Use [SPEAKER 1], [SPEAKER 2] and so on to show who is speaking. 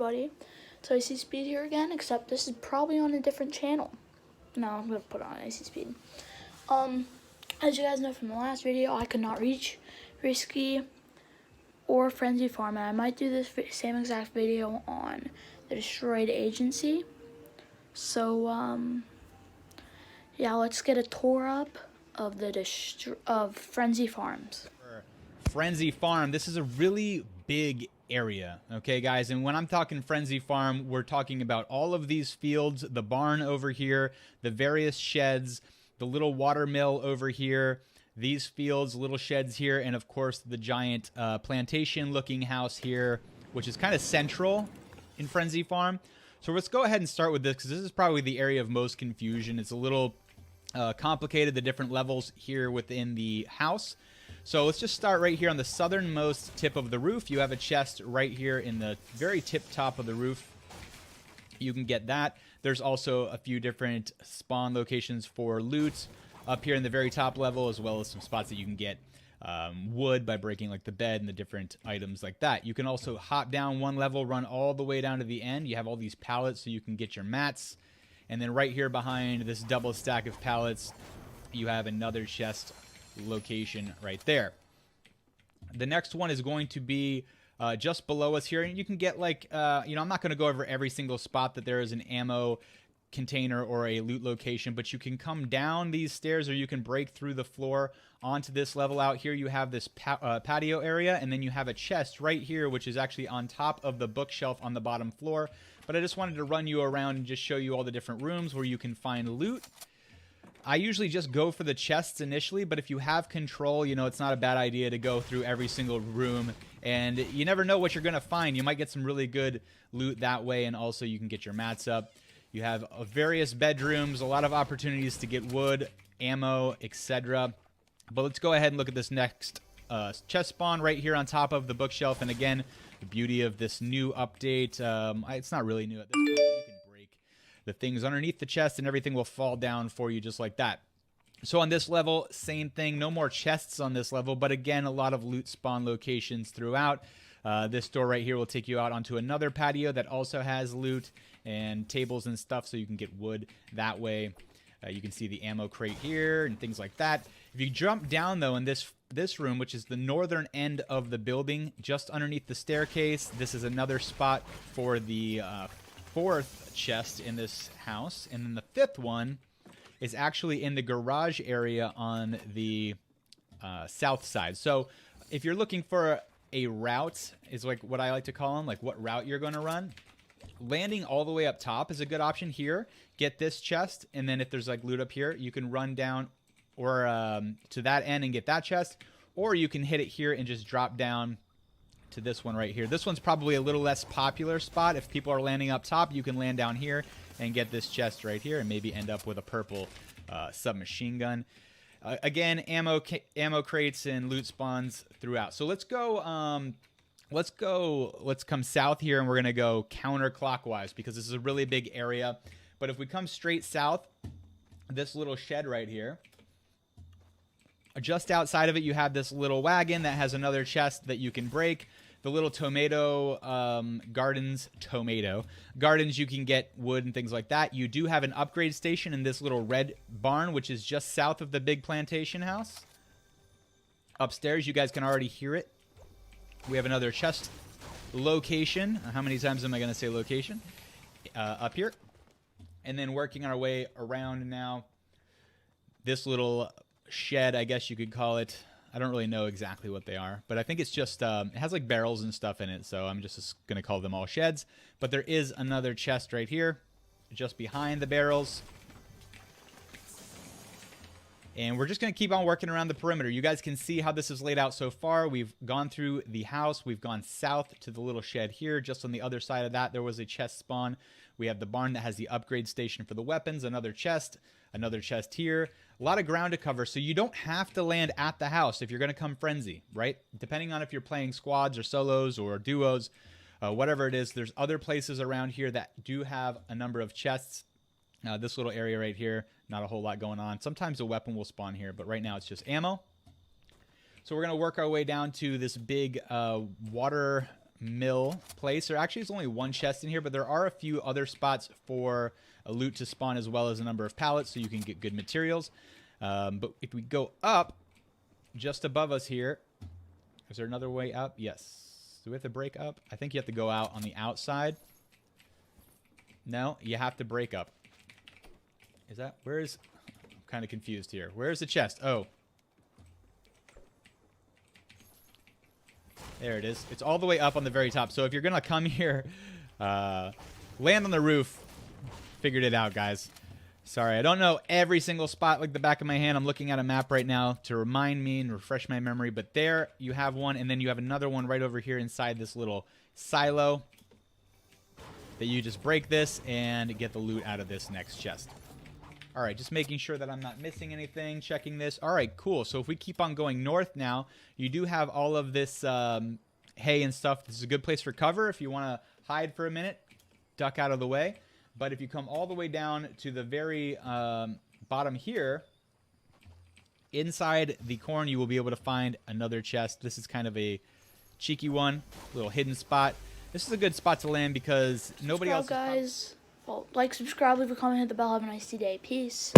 [SPEAKER 1] everybody. So AC Speed here again, except this is probably on a different channel. No, I'm gonna put on AC Speed. As you guys know from the last video, I could not reach Risky or Frenzy Farm, and I might do this same exact video on the Destroyed Agency. So, yeah, let's get a tour up of the Frenzy Farms.
[SPEAKER 2] Frenzy Farm, this is a really big area, okay guys, and when I'm talking Frenzy Farm, we're talking about all of these fields, the barn over here, the various sheds, the little water mill over here, these fields, little sheds here, and of course the giant plantation looking house here, which is kind of central in Frenzy Farm. So let's go ahead and start with this, because this is probably the area of most confusion. It's a little complicated, the different levels here within the house. So let's just start right here on the southernmost tip of the roof. You have a chest right here in the very tip top of the roof. You can get that. There's also a few different spawn locations for loot up here in the very top level, as well as some spots that you can get wood by breaking like the bed and the different items like that. You can also hop down one level, run all the way down to the end. You have all these pallets so you can get your mats. And then right here behind this double stack of pallets, you have another chest location right there. The next one is going to be just below us here, and you can get like I'm not going to go over every single spot that there is an ammo container or a loot location, but you can come down these stairs, or you can break through the floor onto this level. Out here you have this patio area, and then you have a chest right here, which is actually on top of the bookshelf on the bottom floor. But I just wanted to run you around and just show you all the different rooms where you can find loot. I usually just go for the chests initially, but if you have control, it's not a bad idea to go through every single room, and you never know what you're going to find. You might get some really good loot that way, and also you can get your mats up. You have various bedrooms, a lot of opportunities to get wood, ammo, etc. But let's go ahead and look at this next chest spawn right here on top of the bookshelf, and again, the beauty of this new update, it's not really new at this point. You can break the things underneath the chest and everything will fall down for you just like that. So on this level, same thing. No more chests on this level, but again, a lot of loot spawn locations throughout. This door right here will take you out onto another patio that also has loot and tables and stuff, so you can get wood that way. You can see the ammo crate here and things like that. If you jump down, though, in this room, which is the northern end of the building, just underneath the staircase, this is another spot for the fourth chest in this house, and then the fifth one is actually in the garage area on the south side. So if you're looking for a route, is like what I like to call them, like what route you're going to run, landing all the way up top is a good option here. Get this chest, and then if there's like loot up here, you can run down or to that end and get that chest, or you can hit it here and just drop down to this one right here. This one's probably a little less popular spot. If people are landing up top, you can land down here and get this chest right here and maybe end up with a purple submachine gun. Again, ammo crates and loot spawns throughout. So let's go. Let's come south here, and we're gonna go counterclockwise because this is a really big area. But if we come straight south, this little shed right here, just outside of it, you have this little wagon that has another chest that you can break. The little tomato gardens, you can get wood and things like that. You do have an upgrade station in this little red barn, which is just south of the big plantation house. Upstairs, you guys can already hear it. We have another chest location. How many times am I going to say location? Up here. And then working our way around now. This little shed, I guess you could call it. I don't really know exactly what they are, but I think it's just, it has like barrels and stuff in it, so I'm just going to call them all sheds. But there is another chest right here, just behind the barrels. And we're just going to keep on working around the perimeter. You guys can see how this is laid out so far. We've gone through the house. We've gone south to the little shed here. Just on the other side of that, there was a chest spawn. We have the barn that has the upgrade station for the weapons, another chest here. A lot of ground to cover, so you don't have to land at the house if you're going to come frenzy, right? Depending on if you're playing squads or solos or duos, whatever it is, there's other places around here that do have a number of chests. This little area right here, not a whole lot going on. Sometimes a weapon will spawn here, but right now it's just ammo. So we're going to work our way down to this big water mill place. There actually is only one chest in here, but there are a few other spots for a loot to spawn as well as a number of pallets so you can get good materials. But if we go up, just above us here, is there another way up? Yes. Do we have to break up? I think you have to go out on the outside. No, you have to break up. Is that, where is, I'm kind of confused here. Where's the chest? Oh. There it is. It's all the way up on the very top. So if you're going to come here, land on the roof. Figured it out, guys. Sorry, I don't know every single spot like the back of my hand. I'm looking at a map right now to remind me and refresh my memory. But there you have one, and then you have another one right over here inside this little silo that you just break this and get the loot out of this next chest. All right, just making sure that I'm not missing anything, checking this. All right, cool. So if we keep on going north now, you do have all of this hay and stuff. This is a good place for cover if you want to hide for a minute, duck out of the way. But if you come all the way down to the very bottom here, inside the corn, you will be able to find another chest. This is kind of a cheeky one, little hidden spot. This is a good spot to land because nobody else.
[SPEAKER 1] Guys. Well, like, subscribe, leave a comment, hit the bell. Have a nice day. Peace.